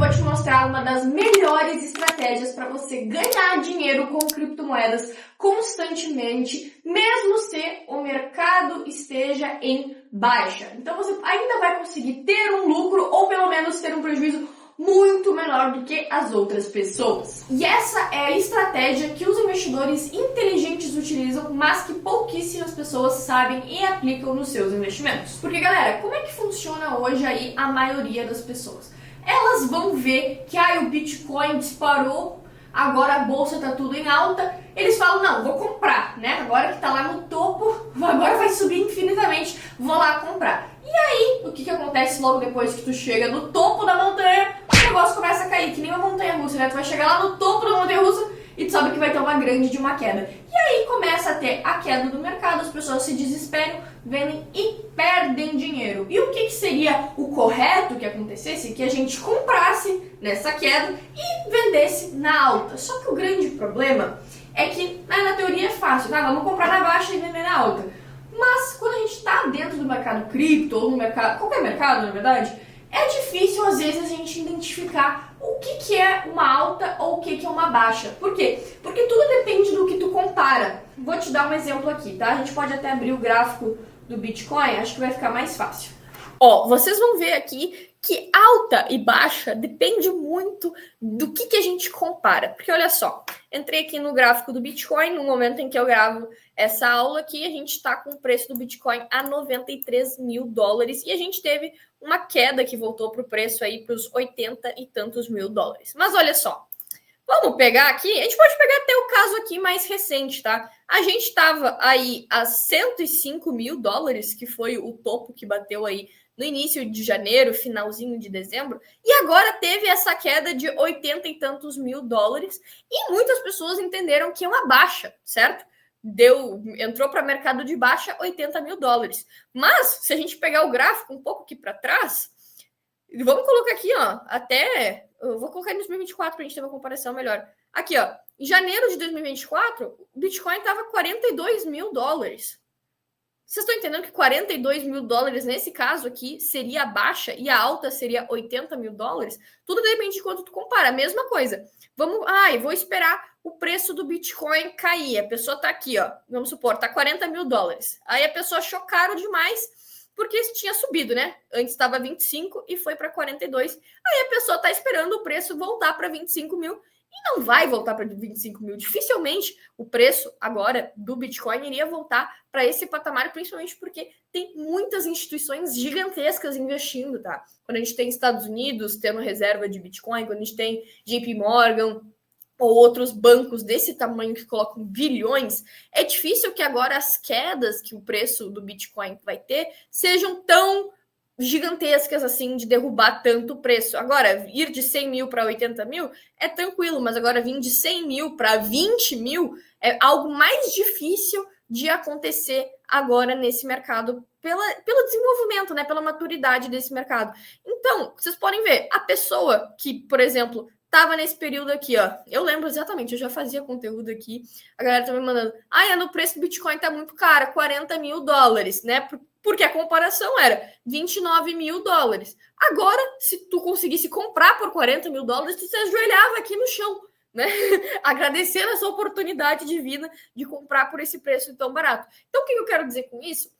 vou te mostrar uma das melhores estratégias para você ganhar dinheiro com criptomoedas constantemente, mesmo se o mercado esteja em baixa. Então você ainda vai conseguir ter um lucro ou pelo menos ter um prejuízo muito menor do que as outras pessoas. E essa é a estratégia que os investidores inteligentes utilizam, mas que pouquíssimas pessoas sabem e aplicam nos seus investimentos. Porque, galera, como é que funciona hoje aí a maioria das pessoas? Elas vão ver que o Bitcoin disparou, agora a bolsa tá tudo em alta, eles falam, não, vou comprar, né? Agora que tá lá no topo, agora vai subir infinitamente, vou lá comprar. E aí, o que acontece logo depois que tu chega no topo da montanha? O negócio começa a cair, que nem uma montanha-russa, né? Tu vai chegar lá no topo da montanha-russa e tu sabe que vai ter uma grande de uma queda. E aí começa a ter a queda do mercado, as pessoas se desesperam, vendem e perdem dinheiro. E o que seria o correto que acontecesse? Que a gente comprasse nessa queda e vendesse na alta. Só que o grande problema é que na teoria é fácil, tá? Vamos comprar na baixa e vender na alta. Mas quando a gente está dentro do mercado cripto ou no mercado, qualquer mercado na verdade, é difícil às vezes a gente identificar o que é uma alta ou o que é uma baixa. Por quê? Porque tudo depende do que tu compara. Vou te dar um exemplo aqui, tá? A gente pode até abrir o gráfico do Bitcoin, acho que vai ficar mais fácil. Ó, vocês vão ver aqui que alta e baixa depende muito do que a gente compara. Porque olha só, entrei aqui no gráfico do Bitcoin, no momento em que eu gravo essa aula aqui, a gente está com o preço do Bitcoin a 93 mil dólares e a gente teve uma queda que voltou para o preço aí para os 80 e tantos mil dólares. Mas olha só, vamos pegar aqui, a gente pode pegar até o caso aqui mais recente, tá? A gente estava aí a 105 mil dólares, que foi o topo que bateu aí no início de janeiro, finalzinho de dezembro, e agora teve essa queda de 80 e tantos mil dólares, e muitas pessoas entenderam que é uma baixa, certo? Entrou para mercado de baixa 80 mil dólares. Mas, se a gente pegar o gráfico um pouco aqui para trás, vamos colocar aqui, ó, eu vou colocar em 2024 para a gente ter uma comparação melhor. Aqui, ó, em janeiro de 2024, o Bitcoin estava 42 mil dólares. Vocês estão entendendo que 42 mil dólares, nesse caso aqui, seria a baixa e a alta seria 80 mil dólares? Tudo depende de quanto tu compara. A mesma coisa. Eu vou esperar o preço do Bitcoin cair. A pessoa tá aqui, ó. Vamos supor, tá 40 mil dólares. Aí a pessoa chocaram demais porque tinha subido, né? Antes estava 25 e foi para 42. Aí a pessoa tá esperando o preço voltar para 25 mil. E não vai voltar para 25 mil. Dificilmente o preço agora do Bitcoin iria voltar para esse patamar, principalmente porque tem muitas instituições gigantescas investindo, tá? Quando a gente tem Estados Unidos tendo reserva de Bitcoin, quando a gente tem JP Morgan ou outros bancos desse tamanho que colocam bilhões, é difícil que agora as quedas que o preço do Bitcoin vai ter sejam tão gigantescas assim de derrubar tanto o preço. Agora, ir de 100 mil para 80 mil é tranquilo, mas agora vir de 100 mil para 20 mil é algo mais difícil de acontecer agora nesse mercado pelo desenvolvimento, né, pela maturidade desse mercado. Então, vocês podem ver, a pessoa que, por exemplo, estava nesse período aqui, ó, eu lembro exatamente, eu já fazia conteúdo aqui, a galera tá me mandando, no preço do Bitcoin tá muito caro, 40 mil dólares, né, porque a comparação era 29 mil dólares. Agora, se tu conseguisse comprar por 40 mil dólares, tu se ajoelhava aqui no chão, né? Agradecendo essa oportunidade divina de comprar por esse preço tão barato. Então, o que eu quero dizer com isso?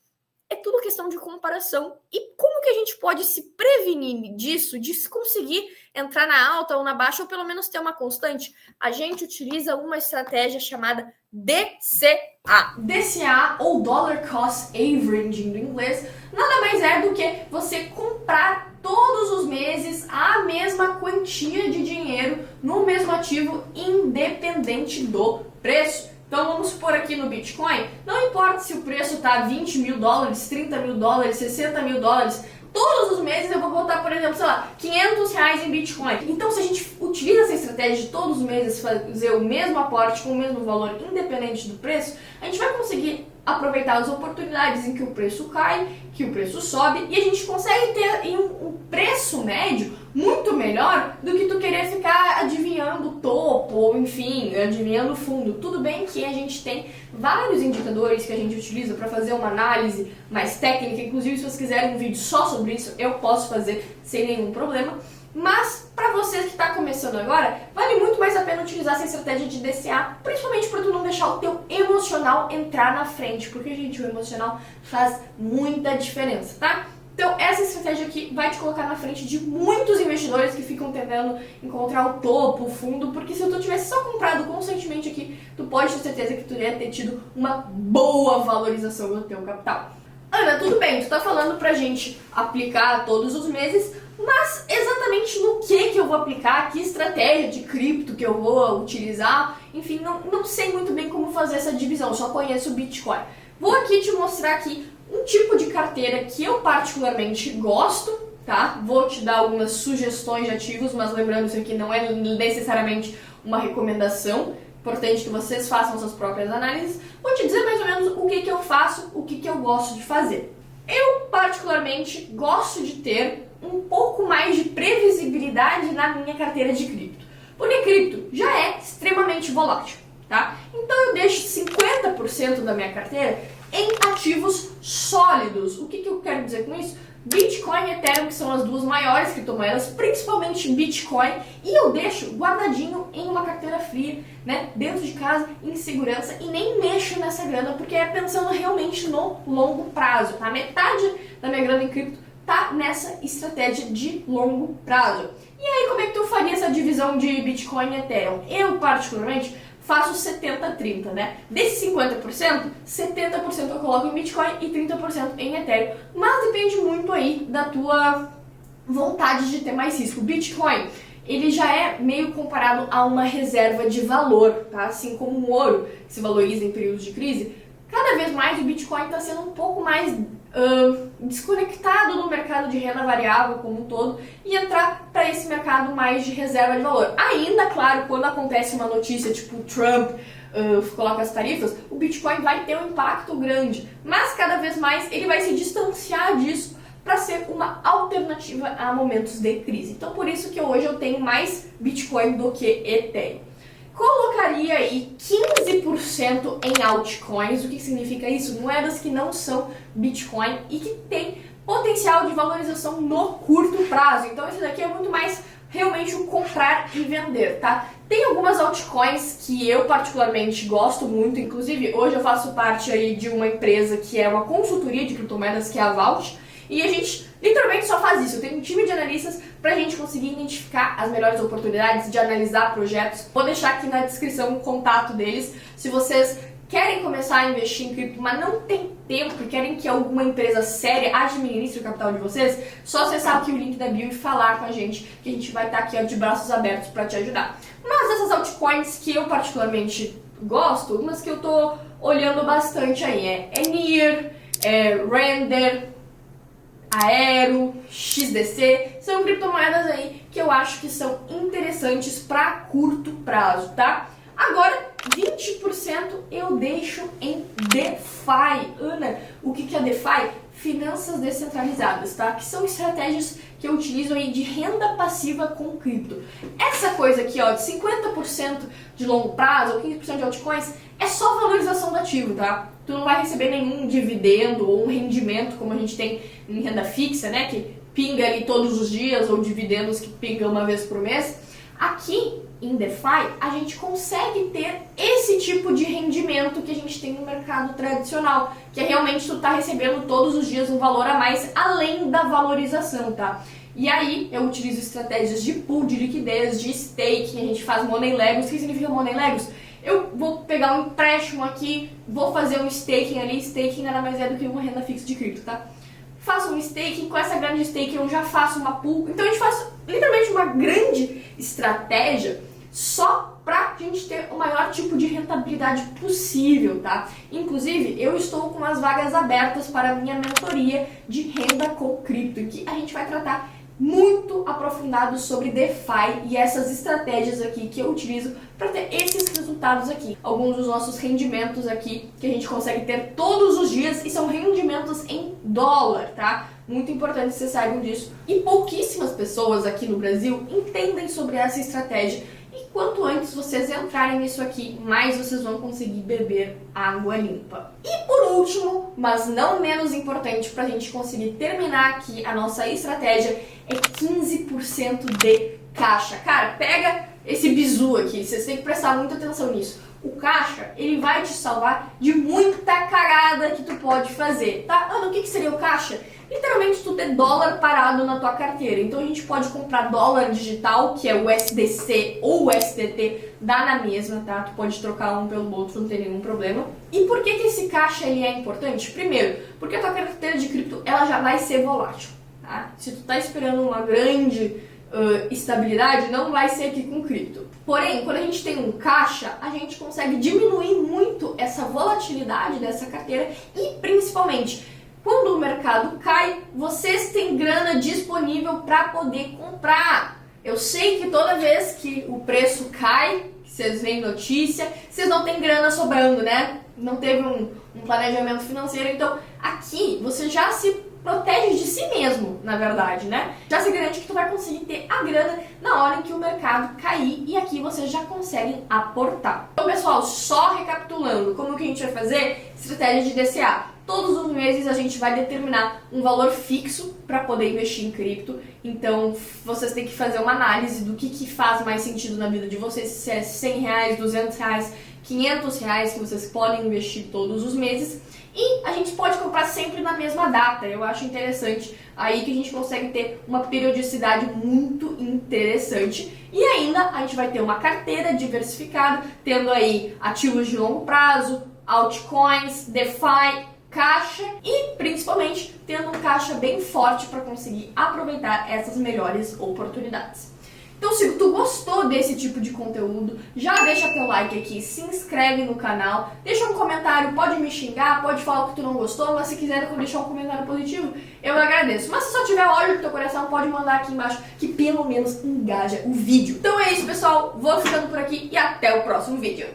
É tudo questão de comparação. E como que a gente pode se prevenir disso, de conseguir entrar na alta ou na baixa, ou pelo menos ter uma constante? A gente utiliza uma estratégia chamada DCA. DCA, ou Dollar Cost Averaging do inglês, nada mais é do que você comprar todos os meses a mesma quantia de dinheiro no mesmo ativo, independente do preço. Então, vamos supor aqui no Bitcoin, não importa se o preço está 20 mil dólares, 30 mil dólares, 60 mil dólares, todos os meses eu vou botar, por exemplo, sei lá, 500 reais em Bitcoin. Então, se a gente utiliza essa estratégia de todos os meses fazer o mesmo aporte com o mesmo valor, independente do preço, a gente vai conseguir aproveitar as oportunidades em que o preço cai, que o preço sobe, e a gente consegue ter um preço médio muito melhor do que tu querer ficar adivinhando o topo, ou enfim, adivinhando o fundo. Tudo bem que a gente tem vários indicadores que a gente utiliza para fazer uma análise mais técnica, inclusive se vocês quiserem um vídeo só sobre isso, eu posso fazer sem nenhum problema. Mas para vocês começando agora, vale muito mais a pena utilizar essa estratégia de DCA, principalmente para tu não deixar o teu emocional entrar na frente, porque, gente, o emocional faz muita diferença, tá? Então, essa estratégia aqui vai te colocar na frente de muitos investidores que ficam tentando encontrar o topo, o fundo, porque se tu tivesse só comprado constantemente aqui, tu pode ter certeza que tu ia ter tido uma boa valorização do teu capital. Ana, tudo bem, tu tá falando pra gente aplicar todos os meses, mas exatamente no que eu vou aplicar, que estratégia de cripto que eu vou utilizar, enfim, não sei muito bem como fazer essa divisão, só conheço o Bitcoin. Vou aqui te mostrar aqui um tipo de carteira que eu particularmente gosto, tá? Vou te dar algumas sugestões de ativos, mas lembrando, isso aqui não é necessariamente uma recomendação. Importante que vocês façam suas próprias análises. Vou te dizer mais ou menos o que eu faço, o que eu gosto de fazer. Eu particularmente gosto de ter um pouco mais de previsibilidade na minha carteira de cripto. Porque cripto já é extremamente volátil, tá? Então eu deixo 50% da minha carteira em ativos sólidos. O que eu quero dizer com isso? Bitcoin e Ethereum, que são as duas maiores criptomoedas, principalmente Bitcoin, e eu deixo guardadinho em uma carteira fria, né, dentro de casa, em segurança, e nem mexo nessa grana, porque é pensando realmente no longo prazo, tá? Metade da minha grana em cripto tá nessa estratégia de longo prazo. E aí, como é que tu faria essa divisão de Bitcoin e Ethereum? Eu, particularmente, faço 70-30, né? Desses 50%, 70% eu coloco em Bitcoin e 30% em Ethereum. Mas depende muito aí da tua vontade de ter mais risco. O Bitcoin, ele já é meio comparado a uma reserva de valor, tá? Assim como o ouro, que se valoriza em períodos de crise. Cada vez mais o Bitcoin está sendo um pouco mais desconectado do mercado de renda variável como um todo e entrar para esse mercado mais de reserva de valor. Ainda, claro, quando acontece uma notícia tipo Trump coloca as tarifas, o Bitcoin vai ter um impacto grande, mas cada vez mais ele vai se distanciar disso para ser uma alternativa a momentos de crise. Então, por isso que hoje eu tenho mais Bitcoin do que Ethereum. Colocaria aí 15% em altcoins. O que significa isso? Moedas que não são Bitcoin e que têm potencial de valorização no curto prazo. Então esse daqui é muito mais realmente o comprar e vender, tá? Tem algumas altcoins que eu particularmente gosto muito, inclusive hoje eu faço parte aí de uma empresa que é uma consultoria de criptomoedas, que é a Vault, e a gente literalmente só faz isso. Eu tenho um time de analistas pra gente conseguir identificar as melhores oportunidades de analisar projetos. Vou deixar aqui na descrição o contato deles. Se vocês querem começar a investir em cripto, mas não tem tempo e querem que alguma empresa séria administre o capital de vocês, só acessar aqui o link da bio e falar com a gente, que a gente vai estar aqui de braços abertos para te ajudar. Mas essas altcoins que eu particularmente gosto, umas que eu tô olhando bastante aí é NIR, Render, Aero, XDC, são criptomoedas aí que eu acho que são interessantes para curto prazo, tá? Agora, 20% eu deixo em DeFi. Ana, o que é DeFi? Finanças descentralizadas, tá? Que são estratégias que eu utilizo aí de renda passiva com cripto. Essa coisa aqui, ó, de 50% de longo prazo ou 15% de altcoins, é só valorização do ativo, tá? Tu não vai receber nenhum dividendo ou um rendimento como a gente tem em renda fixa, né? Que pinga ali todos os dias, ou dividendos que pingam uma vez por mês. Aqui em DeFi, a gente consegue ter esse tipo de rendimento que a gente tem no mercado tradicional, que é realmente tu tá recebendo todos os dias um valor a mais além da valorização, tá? E aí eu utilizo estratégias de pool, de liquidez, de staking, a gente faz money legos. O que significa money legos? Eu vou pegar um empréstimo aqui, vou fazer um staking ali. Staking nada mais é do que uma renda fixa de cripto, tá? Faço um staking, com essa grande staking eu já faço uma pool. Então a gente faz literalmente uma grande estratégia só pra gente ter o maior tipo de rentabilidade possível, tá? Inclusive, eu estou com as vagas abertas para a minha mentoria de renda com cripto, em que a gente vai tratar muito aprofundado sobre DeFi e essas estratégias aqui que eu utilizo para ter esses resultados aqui. Alguns dos nossos rendimentos aqui que a gente consegue ter todos os dias e são rendimentos em dólar, tá? Muito importante que vocês saibam disso. E pouquíssimas pessoas aqui no Brasil entendem sobre essa estratégia. E quanto antes vocês entrarem nisso aqui, mais vocês vão conseguir beber água limpa. E por último, mas não menos importante para a gente conseguir terminar aqui a nossa estratégia, é 15% de caixa. Cara, pega esse bizu aqui, vocês têm que prestar muita atenção nisso. O caixa, ele vai te salvar de muita cagada que tu pode fazer, tá? O que seria o caixa? Literalmente tu ter dólar parado na tua carteira. Então a gente pode comprar dólar digital, que é o USDC ou o USDT, dá na mesma, tá? Tu pode trocar um pelo outro, não tem nenhum problema. E por que esse caixa ele é importante? Primeiro, porque a tua carteira de cripto ela já vai ser volátil, tá? Se tu tá esperando uma grande estabilidade, não vai ser aqui com cripto. Porém, quando a gente tem um caixa, a gente consegue diminuir muito essa volatilidade dessa carteira e, principalmente, quando o mercado cai, vocês têm grana disponível para poder comprar. Eu sei que toda vez que o preço cai, vocês veem notícia, vocês não têm grana sobrando, né? Não teve um planejamento financeiro, então aqui você já se protege de si mesmo, na verdade, né? Já se garante que tu vai conseguir ter a grana na hora em que o mercado cair e aqui vocês já conseguem aportar. Então, pessoal, só recapitulando, como que a gente vai fazer? Estratégia de DCA. Todos os meses a gente vai determinar um valor fixo para poder investir em cripto. Então, vocês têm que fazer uma análise do que faz mais sentido na vida de vocês, se é 100 reais, 200 reais, 500 reais que vocês podem investir todos os meses. E a gente pode comprar sempre na mesma data. Eu acho interessante aí que a gente consegue ter uma periodicidade muito interessante. E ainda a gente vai ter uma carteira diversificada, tendo aí ativos de longo prazo, altcoins, DeFi, caixa e principalmente tendo um caixa bem forte para conseguir aproveitar essas melhores oportunidades. Então, se tu gostou desse tipo de conteúdo, já deixa teu like aqui, se inscreve no canal, deixa um comentário, pode me xingar, pode falar que tu não gostou, mas se quiser deixar um comentário positivo, eu agradeço. Mas se só tiver ódio no teu coração, pode mandar aqui embaixo, que pelo menos engaja o vídeo. Então é isso, pessoal, vou ficando por aqui e até o próximo vídeo.